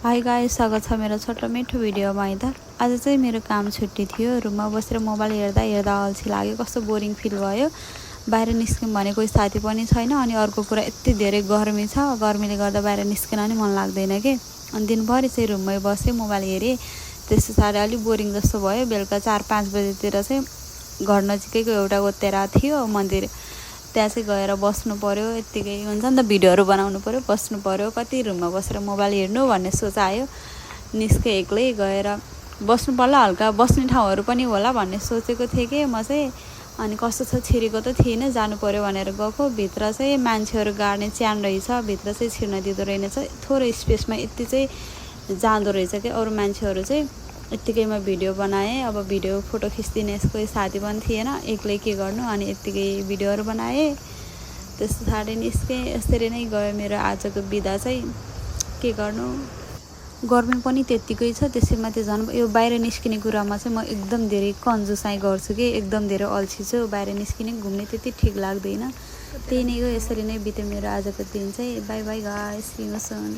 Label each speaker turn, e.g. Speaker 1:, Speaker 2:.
Speaker 1: High guys, स्वागत छ मेरो छोटो मिठो भिडियोमा है त। आज चाहिँ मेरो काम छुट्टी थियो। रुममा बसेर मोबाइल हेर्दा अल्छी लाग्यो, कस्तो बोरिङ फिल भयो। बाहिर निस्क्यौँ भने कोही साथी पनि छैन। अनि अर्को कुरा, यति धेरै गर्मी छ, गर्मीले गर्दा बाहिर निस्किन नि मन लाग्दैन के। अनि दिनभरि चाहिँ रुममै बसेँ, मोबाइल हेरेँ। त्यस पछाडि अलिक बोरिङ जस्तो भयो। बेलुका 4-5 बजेतिर चाहिँ घर नजिकैको एउटा ओतेरा थियो मन्दिर, त्यहाँ चाहिँ गएर बस्नु पर्यो। यत्तिकै हुन्छ नि त, भिडियोहरू बनाउनु पर्यो, बस्नु पर्यो। कति रुममा बसेर मोबाइल हेर्नु भन्ने सोच आयो। निस्केँ, एक्लै गएर बस्नु पर्ला, हल्का बस्ने ठाउँहरू पनि होला भन्ने सोचेको थिएँ कि म चाहिँ। अनि कस्तो छ छिरेको त थिएन, जानु पर्यो भनेर गएको। भित्र चाहिँ मान्छेहरू गाड्ने च्यान रहेछ, भित्र चाहिँ छिर्न दिँदो रहेनछ। थोरै स्पेसमा यति चाहिँ जाँदो रहेछ कि अरू मान्छेहरू चाहिँ। यत्तिकैमा भिडियो बनाएँ। अब भिडियो फोटो खिच्दिने कोही साथी पनि थिएन, एक्लै के गर्नु। अनि यत्तिकै भिडियोहरू बनाएँ। त्यस पछाडि निस्केँ। यसरी नै गयो मेरो आजको बिदा चाहिँ। के गर्नु, गर्मी पनि त्यत्तिकै छ। त्यसैमाथि झन् यो बाहिर निस्किने कुरामा चाहिँ म एकदम धेरै कन्जुसाइ गर्छु कि, एकदम धेरै अल्छी छु। बाहिर निस्किने घुम्ने त्यति ठिक लाग्दैन। त्यही नै हो, यसरी नै बित्यो मेरो आजको दिन चाहिँ। Bye bye guys, see you soon.